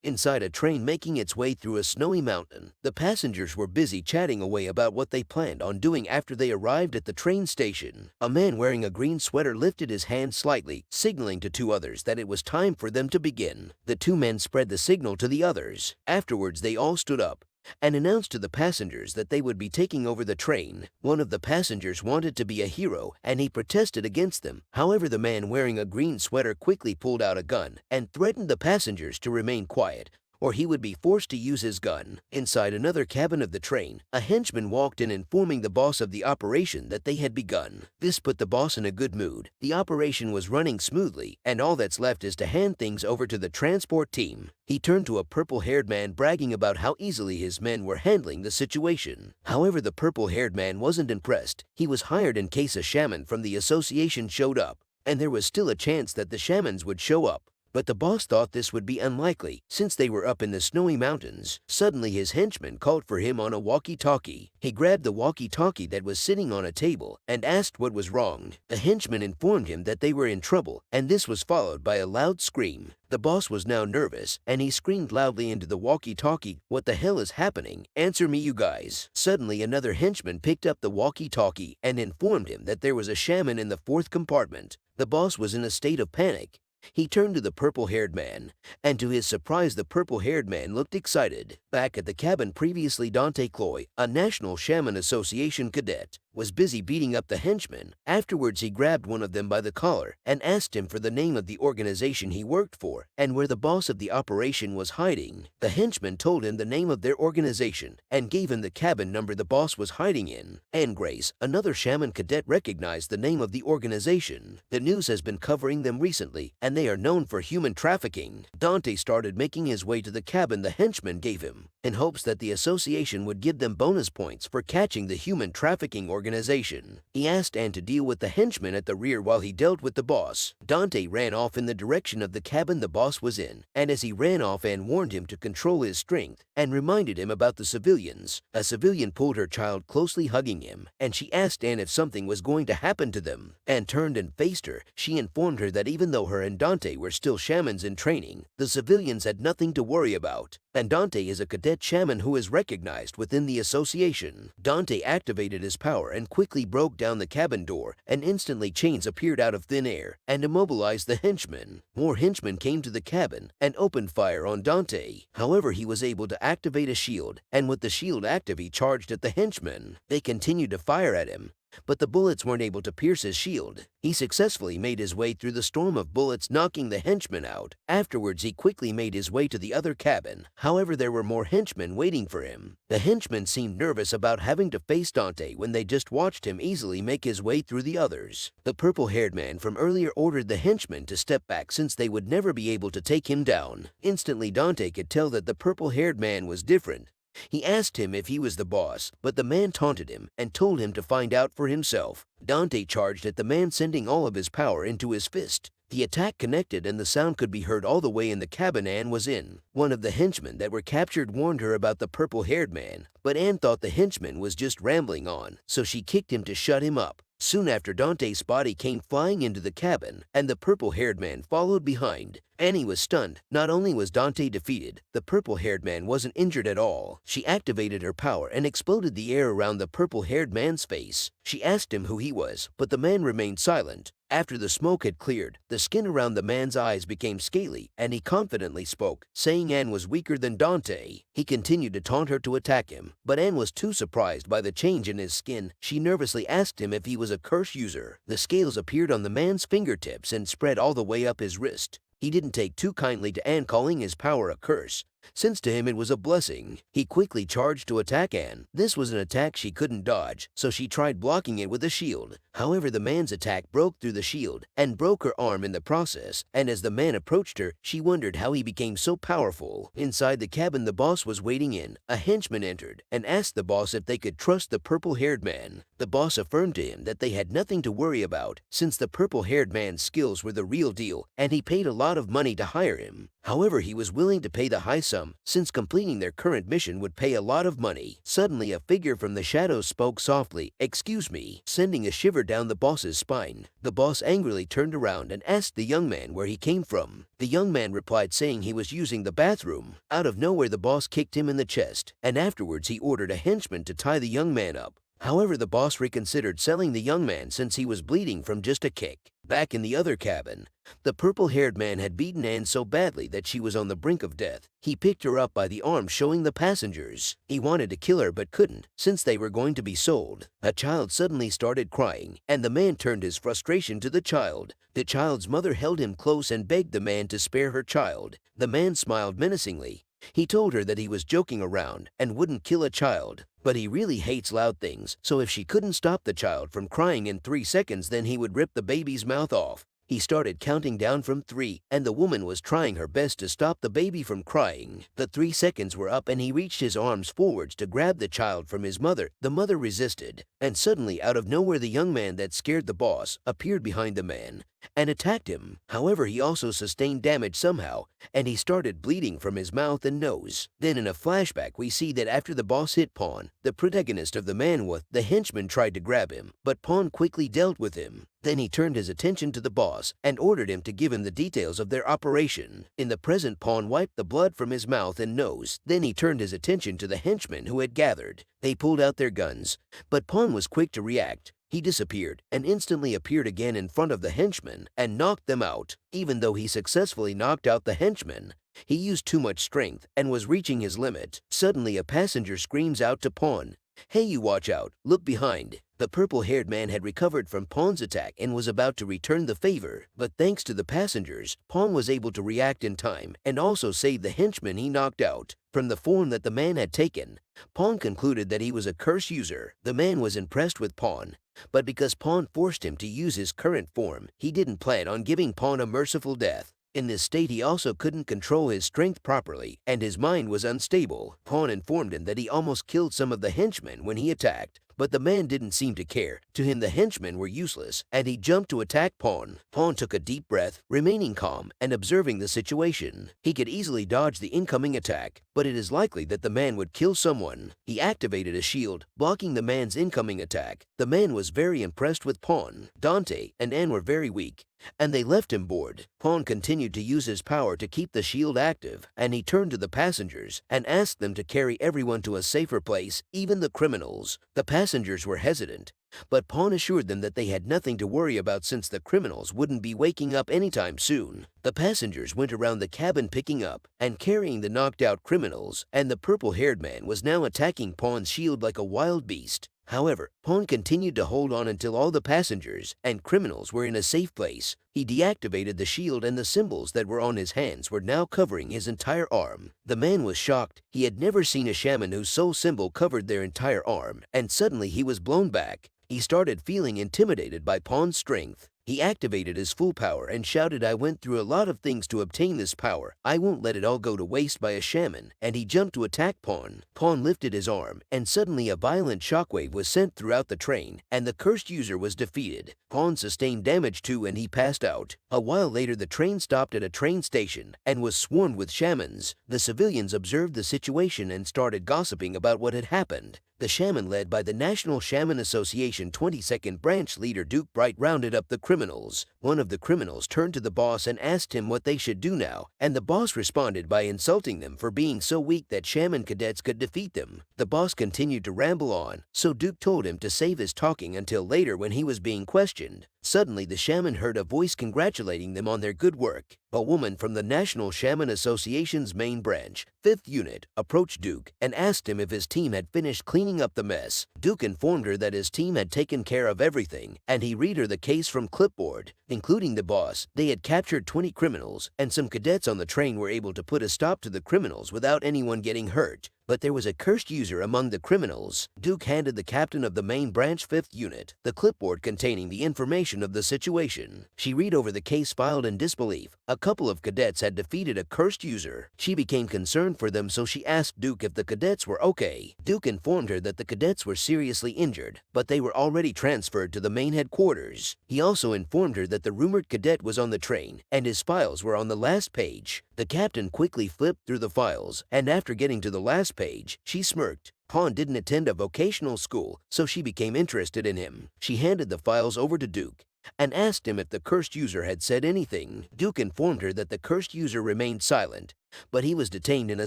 Inside a train making its way through a snowy mountain, the passengers were busy chatting away about what they planned on doing after they arrived at the train station. A man wearing a green sweater lifted his hand slightly, signaling to two others that it was time for them to begin. The two men spread the signal to the others. Afterwards, they all stood up and announced to the passengers that they would be taking over the train. One of the passengers wanted to be a hero, and he protested against them. However, the man wearing a green sweater quickly pulled out a gun and threatened the passengers to remain quiet, or he would be forced to use his gun. Inside another cabin of the train, a henchman walked in informing the boss of the operation that they had begun. This put the boss in a good mood. The operation was running smoothly, and all that's left is to hand things over to the transport team. He turned to a purple-haired man bragging about how easily his men were handling the situation. However, the purple-haired man wasn't impressed. He was hired in case a shaman from the association showed up, and there was still a chance that the shamans would show up. But the boss thought this would be unlikely since they were up in the snowy mountains. Suddenly his henchman called for him on a walkie-talkie. He grabbed the walkie-talkie that was sitting on a table and asked what was wrong. The henchman informed him that they were in trouble, and this was followed by a loud scream. The boss was now nervous, and he screamed loudly into the walkie-talkie, "What the hell is happening? Answer me, you guys." Suddenly another henchman picked up the walkie-talkie and informed him that there was a shaman in the fourth compartment. The boss was in a state of panic. He turned to the purple-haired man, and to his surprise the purple-haired man looked excited. Back at the cabin previously, Dante Cloy, a National Shaman Association cadet, was busy beating up the henchman. Afterwards he grabbed one of them by the collar and asked him for the name of the organization he worked for and where the boss of the operation was hiding. The henchman told him the name of their organization and gave him the cabin number the boss was hiding in. And Grace, another shaman cadet, recognized the name of the organization. The news has been covering them recently, and they are known for human trafficking. Dante started making his way to the cabin the henchman gave him, in hopes that the association would give them bonus points for catching the human trafficking organization. He asked Anne to deal with the henchman at the rear while he dealt with the boss. Dante ran off in the direction of the cabin the boss was in, and as he ran off, Anne warned him to control his strength and reminded him about the civilians. A civilian pulled her child closely hugging him, and she asked Anne if something was going to happen to them. Anne turned and faced her. She informed her that even though her and Dante were still shamans in training, the civilians had nothing to worry about. And Dante is a cadet shaman who is recognized within the association. Dante activated his power and quickly broke down the cabin door, and instantly chains appeared out of thin air and immobilized the henchmen. More henchmen came to the cabin and opened fire on Dante. However, he was able to activate a shield, and with the shield active he charged at the henchmen. They continued to fire at him, but the bullets weren't able to pierce his shield. He successfully made his way through the storm of bullets, knocking the henchmen out. Afterwards, he quickly made his way to the other cabin. However, there were more henchmen waiting for him. The henchmen seemed nervous about having to face Dante when they just watched him easily make his way through the others. The purple-haired man from earlier ordered the henchmen to step back since they would never be able to take him down. Instantly, Dante could tell that the purple-haired man was different. He asked him if he was the boss, but the man taunted him and told him to find out for himself. Dante charged at the man, sending all of his power into his fist. The attack connected and the sound could be heard all the way in the cabin Anne was in. One of the henchmen that were captured warned her about the purple-haired man, but Anne thought the henchman was just rambling on, so she kicked him to shut him up. Soon after, Dante's body came flying into the cabin, and the purple-haired man followed behind. Annie was stunned. Not only was Dante defeated, the purple-haired man wasn't injured at all. She activated her power and exploded the air around the purple-haired man's face. She asked him who he was, but the man remained silent. After the smoke had cleared, the skin around the man's eyes became scaly, and he confidently spoke, saying Anne was weaker than Dante. He continued to taunt her to attack him, but Anne was too surprised by the change in his skin. She nervously asked him if he was a curse user. The scales appeared on the man's fingertips and spread all the way up his wrist. He didn't take too kindly to Anne calling his power a curse, since to him it was a blessing. He quickly charged to attack Anne. This was an attack she couldn't dodge, so she tried blocking it with a shield. However, the man's attack broke through the shield and broke her arm in the process, and as the man approached her, she wondered how he became so powerful. Inside the cabin the boss was waiting in. A henchman entered and asked the boss if they could trust the purple-haired man. The boss affirmed to him that they had nothing to worry about, since the purple-haired man's skills were the real deal, and he paid a lot of money to hire him. However, he was willing to pay the high sum, since completing their current mission would pay a lot of money. Suddenly, a figure from the shadows spoke softly, "Excuse me," sending a shiver down the boss's spine. The boss angrily turned around and asked the young man where he came from. The young man replied saying he was using the bathroom. Out of nowhere, the boss kicked him in the chest, and afterwards he ordered a henchman to tie the young man up. However, the boss reconsidered selling the young man since he was bleeding from just a kick. Back in the other cabin, the purple-haired man had beaten Anne so badly that she was on the brink of death. He picked her up by the arm, showing the passengers. He wanted to kill her but couldn't, since they were going to be sold. A child suddenly started crying, and the man turned his frustration to the child. The child's mother held him close and begged the man to spare her child. The man smiled menacingly. He told her that he was joking around and wouldn't kill a child, but he really hates loud things, so if she couldn't stop the child from crying in 3 seconds, then he would rip the baby's mouth off. He started counting down from 3, and the woman was trying her best to stop the baby from crying. The 3 seconds were up and he reached his arms forwards to grab the child from his mother. The mother resisted, and suddenly out of nowhere the young man that scared the boss appeared behind the man and attacked him. However, he also sustained damage somehow, and he started bleeding from his mouth and nose. Then in a flashback we see that after the boss hit Pawn, the protagonist of the manhwa, the henchman tried to grab him, but Pawn quickly dealt with him. Then he turned his attention to the boss and ordered him to give him the details of their operation. In the present, Pawn wiped the blood from his mouth and nose. Then he turned his attention to the henchmen who had gathered. They pulled out their guns, but Pawn was quick to react. He disappeared and instantly appeared again in front of the henchmen and knocked them out. Even though he successfully knocked out the henchmen, he used too much strength and was reaching his limit. Suddenly, a passenger screams out to Pawn, "Hey, you, watch out, look behind." The purple-haired man had recovered from Pawn's attack and was about to return the favor, but thanks to the passengers, Pawn was able to react in time and also save the henchman he knocked out. From the form that the man had taken, Pawn concluded that he was a curse user. The man was impressed with Pawn, but because Pawn forced him to use his current form, he didn't plan on giving Pawn a merciful death. In this state, he also couldn't control his strength properly, and his mind was unstable. Pawn informed him that he almost killed some of the henchmen when he attacked, but the man didn't seem to care. To him, the henchmen were useless, and he jumped to attack Pawn. Pawn took a deep breath, remaining calm and observing the situation. He could easily dodge the incoming attack, but it is likely that the man would kill someone. He activated a shield, blocking the man's incoming attack. The man was very impressed with Pawn. Dante and Anne were very weak, and they left him bored. Pawn continued to use his power to keep the shield active, and he turned to the passengers and asked them to carry everyone to a safer place, even the criminals. The passengers were hesitant, but Pawn assured them that they had nothing to worry about since the criminals wouldn't be waking up anytime soon. The passengers went around the cabin picking up and carrying the knocked-out criminals, and the purple-haired man was now attacking Pawn's shield like a wild beast. However, Pawn continued to hold on until all the passengers and criminals were in a safe place. He deactivated the shield, and the symbols that were on his hands were now covering his entire arm. The man was shocked. He had never seen a shaman whose soul symbol covered their entire arm, and suddenly he was blown back. He started feeling intimidated by Pawn's strength. He activated his full power and shouted, "I went through a lot of things to obtain this power. I won't let it all go to waste by a shaman," and he jumped to attack Pawn. Pawn lifted his arm, and suddenly a violent shockwave was sent throughout the train, and the cursed user was defeated. Pawn sustained damage too, and he passed out. A while later, the train stopped at a train station and was swarmed with shamans. The civilians observed the situation and started gossiping about what had happened. The shaman, led by the National Shaman Association 22nd branch leader Duke Bright, rounded up the criminals. One of the criminals turned to the boss and asked him what they should do now, and the boss responded by insulting them for being so weak that shaman cadets could defeat them. The boss continued to ramble on, so Duke told him to save his talking until later when he was being questioned. Suddenly, the shaman heard a voice congratulating them on their good work. A woman from the National Shaman Association's main branch, 5th Unit, approached Duke and asked him if his team had finished cleaning up the mess. Duke informed her that his team had taken care of everything, and he read her the case from clipboard, including the boss. They had captured 20 criminals, and some cadets on the train were able to put a stop to the criminals without anyone getting hurt. but there was a cursed user among the criminals. Duke handed the captain of the main branch 5th unit the clipboard containing the information of the situation. She read over the case filed in disbelief. A couple of cadets had defeated a cursed user. She became concerned for them, so she asked Duke if the cadets were okay. Duke informed her that the cadets were seriously injured, but they were already transferred to the main headquarters. He also informed her that the rumored cadet was on the train, and his files were on the last page. The captain quickly flipped through the files, and after getting to the last page, she smirked. Pawn didn't attend a vocational school, so she became interested in him. She handed the files over to Duke and asked him if the cursed user had said anything. Duke informed her that the cursed user remained silent, but he was detained in a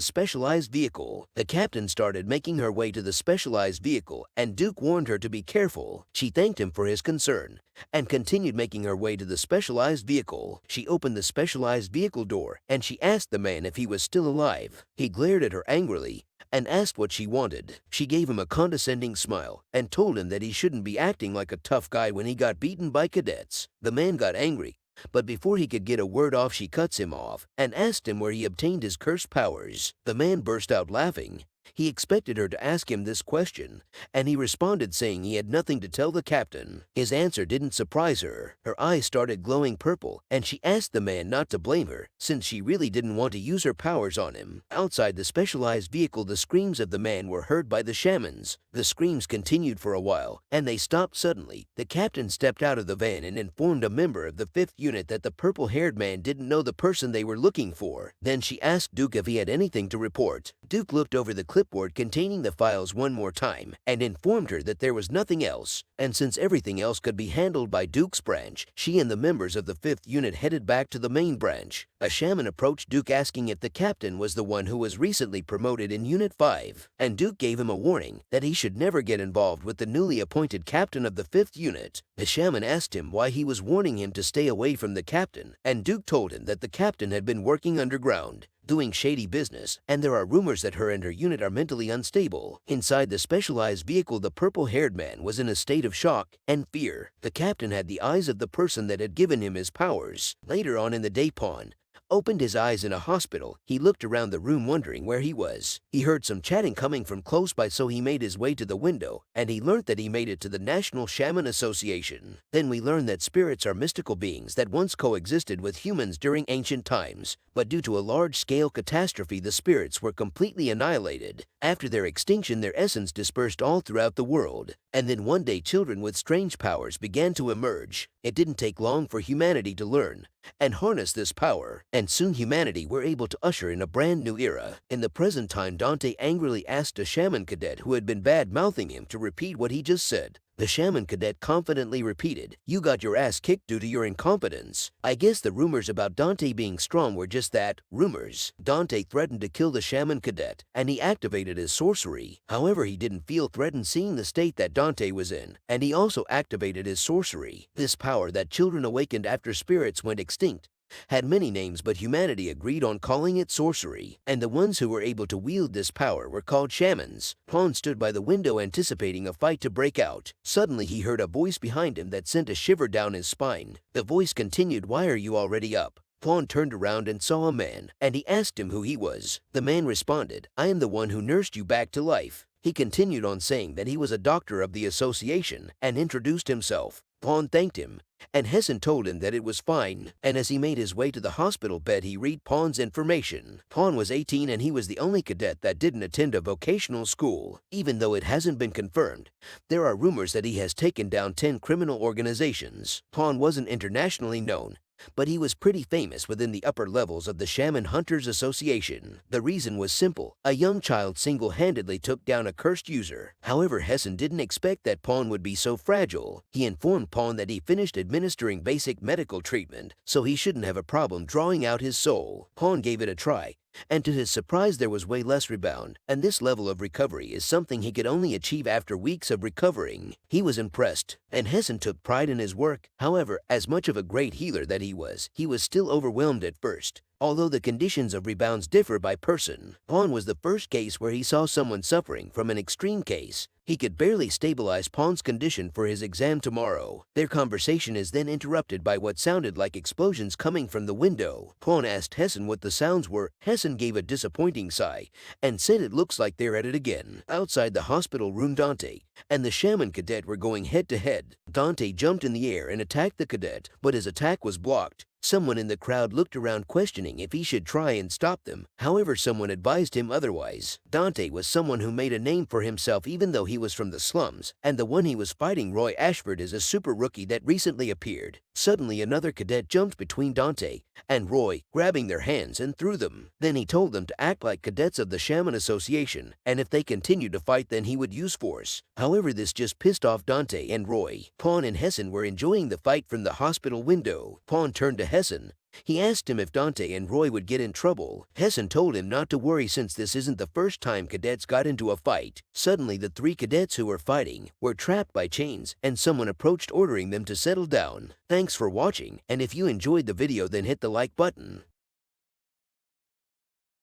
specialized vehicle. The captain started making her way to the specialized vehicle, and Duke warned her to be careful. She thanked him for his concern and continued making her way to the specialized vehicle. She opened the specialized vehicle door, and she asked the man if he was still alive. He glared at her angrily and asked what she wanted. She gave him a condescending smile and told him that he shouldn't be acting like a tough guy when he got beaten by cadets. The man got angry, but before he could get a word off, she cuts him off and asked him where he obtained his cursed powers. The man burst out laughing. He expected her to ask him this question, and he responded saying he had nothing to tell the captain. His answer didn't surprise her. Her eyes started glowing purple, and she asked the man not to blame her, since she really didn't want to use her powers on him. Outside the specialized vehicle, the screams of the man were heard by the shamans. The screams continued for a while, and they stopped suddenly. The captain stepped out of the van and informed a member of the 5th unit that the purple-haired man didn't know the person they were looking for. Then she asked Duke if he had anything to report. Duke looked over the clipboard containing the files one more time and informed her that there was nothing else, and since everything else could be handled by Duke's branch, she and the members of the 5th unit headed back to the main branch. A shaman approached Duke asking if the captain was the one who was recently promoted in Unit 5, and Duke gave him a warning that he should never get involved with the newly appointed captain of the 5th unit. The shaman asked him why he was warning him to stay away from the captain, and Duke told him that the captain had been working underground, doing shady business, and there are rumors that her and her unit are mentally unstable. Inside the specialized vehicle, the purple-haired man was in a state of shock and fear. The captain had the eyes of the person that had given him his powers. Later on in the day, Pawn opened his eyes in a hospital. He looked around the room wondering where he was. He heard some chatting coming from close by, so he made his way to the window, and he learned that he made it to the National Shaman Association. Then we learned that spirits are mystical beings that once coexisted with humans during ancient times, but due to a large-scale catastrophe, the spirits were completely annihilated. After their extinction, their essence dispersed all throughout the world, and then one day children with strange powers began to emerge. It didn't take long for humanity to learn and harness this power, and soon humanity were able to usher in a brand new era. In the present time, Dante angrily asked a shaman cadet who had been bad-mouthing him to repeat what he just said. The shaman cadet confidently repeated, "You got your ass kicked due to your incompetence." I guess the rumors about Dante being strong were just that, rumors. Dante threatened to kill the shaman cadet, and he activated his sorcery. However, he didn't feel threatened seeing the state that Dante was in, and he also activated his sorcery. This power that children awakened after spirits went extinct had many names, but humanity agreed on calling it sorcery, and the ones who were able to wield this power were called shamans. Pawn stood by the window anticipating a fight to break out. Suddenly he heard a voice behind him that sent a shiver down his spine. The voice continued, "Why are you already up?" Pawn turned around and saw a man, and he asked him who he was. The man responded, "I am the one who nursed you back to life." He continued on saying that he was a doctor of the association and introduced himself. Pawn thanked him, and Hessen told him that it was fine, and as he made his way to the hospital bed, he read Pawn's information. Pawn was 18, and he was the only cadet that didn't attend a vocational school. Even though it hasn't been confirmed, there are rumors that he has taken down 10 criminal organizations. Pawn wasn't internationally known, but he was pretty famous within the upper levels of the Shaman Hunters Association. The reason was simple. A young child single-handedly took down a cursed user. However, Hessen didn't expect that Pawn would be so fragile. He informed Pawn that he finished administering basic medical treatment, so he shouldn't have a problem drawing out his soul. Pawn gave it a try, and to his surprise there was way less rebound, and this level of recovery is something he could only achieve after weeks of recovering. He was impressed, and Hessen took pride in his work. However, as much of a great healer that he was still overwhelmed at first. Although the conditions of rebounds differ by person, Pawn was the first case where he saw someone suffering from an extreme case. He could barely stabilize Pawn's condition for his exam tomorrow. Their conversation is then interrupted by what sounded like explosions coming from the window. Pawn asked Hessen what the sounds were. Hessen gave a disappointing sigh and said it looks like they're at it again. Outside the hospital room, Dante and the shaman cadet were going head to head. Dante jumped in the air and attacked the cadet, but his attack was blocked. Someone in the crowd looked around questioning if he should try and stop them. However, someone advised him otherwise. Dante was someone who made a name for himself even though he was from the slums, and the one he was fighting, Roy Ashford, is a super rookie that recently appeared. Suddenly, another cadet jumped between Dante and Roy, grabbing their hands and threw them. Then he told them to act like cadets of the Shaman Association, and if they continued to fight then he would use force. However, this just pissed off Dante and Roy. Pawn and Hessen were enjoying the fight from the hospital window. Pawn turned to Hessen. He asked him if Dante and Roy would get in trouble. Hessen told him not to worry since this isn't the first time cadets got into a fight. Suddenly, the three cadets who were fighting were trapped by chains, and someone approached ordering them to settle down. Thanks for watching, and if you enjoyed the video then hit the like button.